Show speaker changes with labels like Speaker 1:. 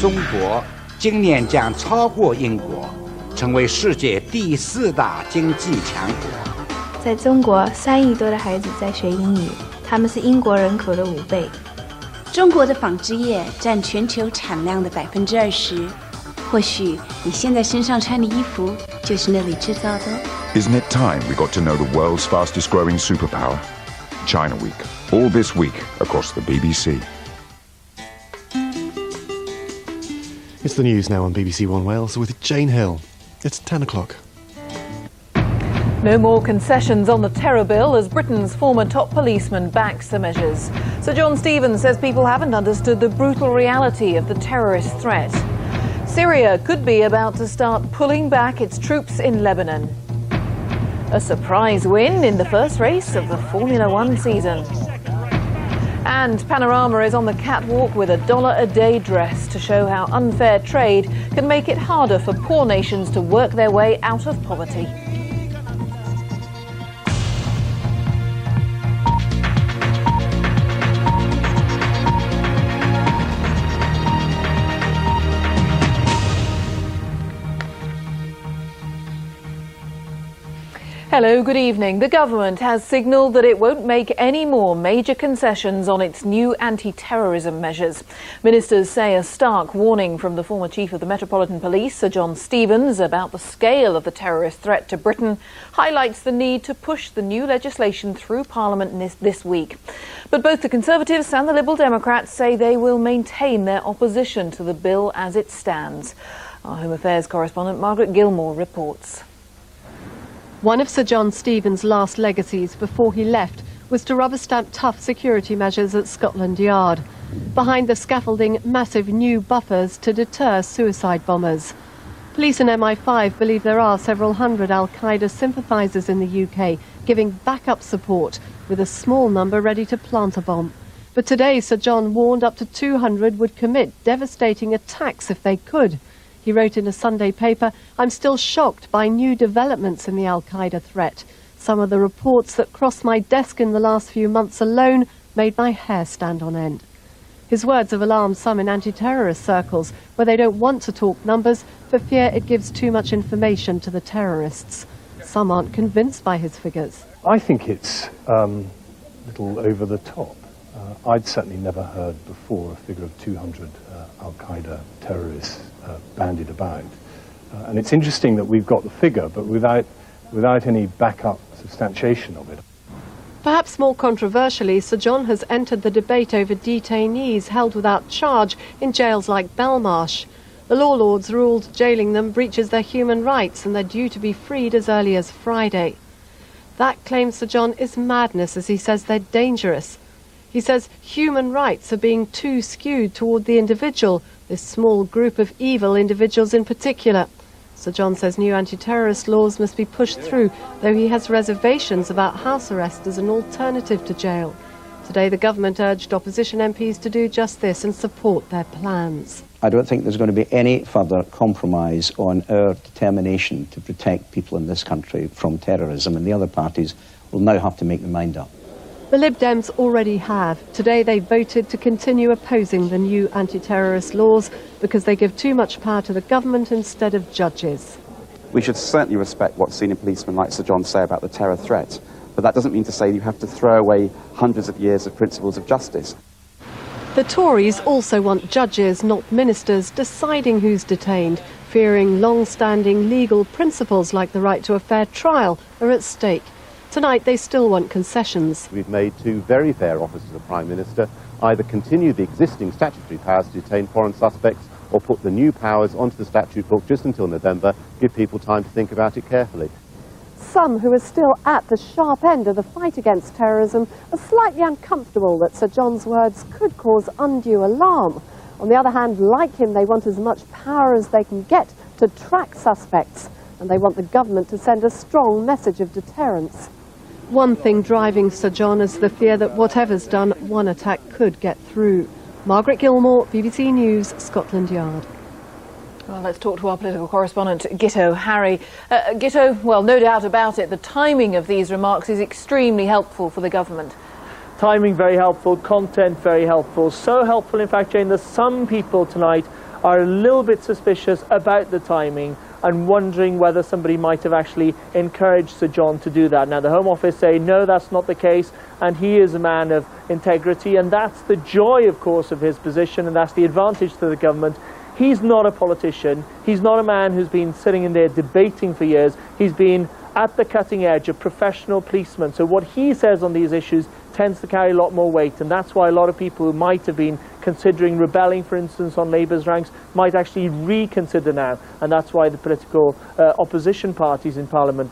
Speaker 1: 中国今年将超过英国，成为世界第4大经济强国。
Speaker 2: 在中国，3亿多的孩子在学英语，他们是英国人口的5倍。
Speaker 3: 中国的纺织业占全球产量的20%，或许你现在身上穿的衣服就是那里制造的。
Speaker 4: Isn't it time we got to know the world's fastest growing superpower? China Week. All this week across the BBC.
Speaker 5: It's the news now on BBC One Wales with Jane Hill. It's 10 o'clock.
Speaker 6: No more concessions on the terror bill as Britain's former top policeman backs the measures. Sir John Stevens says people haven't understood the brutal reality of the terrorist threat. Syria could be about to start pulling back its troops in Lebanon. A surprise win in the first race of the Formula One season. And Panorama is on the catwalk with a $1-a-day dress to show how unfair trade can make it harder for poor nations to work their way out of poverty. Hello, good evening. The government has signalled that it won't make any more major concessions on its new anti-terrorism measures. Ministers say a stark warning from the former chief of the Metropolitan Police, Sir John Stevens, about the scale of the terrorist threat to Britain highlights the need to push the new legislation through Parliament this week. But both the Conservatives and the Liberal Democrats say they will maintain their opposition to the bill as it stands. Our Home Affairs correspondent Margaret Gilmore reports.
Speaker 7: One of Sir John Stevens' last legacies before he left was to rubber-stamp tough security measures at Scotland Yard. Behind the scaffolding, massive new buffers to deter suicide bombers. Police and MI5 believe there are several hundred al-Qaeda sympathisers in the UK giving backup support, with a small number ready to plant a bomb. But today, Sir John warned up to 200 would commit devastating attacks if they could. He wrote in a Sunday paper, "I'm still shocked by new developments in the al-Qaeda threat. Some of the reports that crossed my desk in the last few months alone made my hair stand on end." His words have alarmed some in anti-terrorist circles, where they don't want to talk numbers for fear it gives too much information to the terrorists. Some aren't convinced by his figures.
Speaker 8: I think it's a little over the top. I'd certainly never heard before a figure of 200 al-Qaeda terrorists bandied about. And it's interesting that we've got the figure, but without any backup substantiation of it.
Speaker 7: Perhaps more controversially, Sir John has entered the debate over detainees held without charge in jails like Belmarsh. The law lords ruled jailing them breaches their human rights and they're due to be freed as early as Friday. That, claims Sir John, is madness, as he says they're dangerous. He says human rights are being too skewed toward the individual, this small group of evil individuals in particular. Sir John says new anti-terrorist laws must be pushed through, though he has reservations about house arrest as an alternative to jail. Today the government urged opposition MPs to do just this and support their plans.
Speaker 9: I don't think there's going to be any further compromise on our determination to protect people in this country from terrorism, and the other parties will now have to make their mind up.
Speaker 7: The Lib Dems already have. Today they voted to continue opposing the new anti-terrorist laws because they give too much power to the government instead of judges.
Speaker 10: We should certainly respect what senior policemen like Sir John say about the terror threat, but that doesn't mean to say you have to throw away hundreds of years of principles of justice.
Speaker 7: The Tories also want judges, not ministers, deciding who's detained, fearing long-standing legal principles like the right to a fair trial are at stake. Tonight they still want concessions.
Speaker 11: We've made two very fair offers to the Prime Minister: either continue the existing statutory powers to detain foreign suspects or put the new powers onto the statute book just until November, give people time to think about it carefully.
Speaker 7: Some who are still at the sharp end of the fight against terrorism are slightly uncomfortable that Sir John's words could cause undue alarm. On the other hand, like him, they want as much power as they can get to track suspects, and they want the government to send a strong message of deterrence. One thing driving Sir John is the fear that whatever's done, one attack could get through. Margaret Gilmore, BBC News, Scotland Yard.
Speaker 6: Well, let's talk to our political correspondent, Gitto Harry. Gitto, well, no doubt about it, the timing of these remarks is extremely helpful for the government.
Speaker 12: Timing very helpful, content very helpful. So helpful, in fact, Jane, that some people tonight are a little bit suspicious about the timing and wondering whether somebody might have actually encouraged Sir John to do that. Now, the Home Office say, no, that's not the case, and he is a man of integrity, and that's the joy, of course, of his position, and that's the advantage to the government. He's not a politician. He's not a man who's been sitting in there debating for years. He's been at the cutting edge, a professional policeman. So what he says on these issues tends to carry a lot more weight, and that's why a lot of people who might have been considering rebelling, for instance, on Labour's ranks, might actually reconsider now, and that's why the political opposition parties in Parliament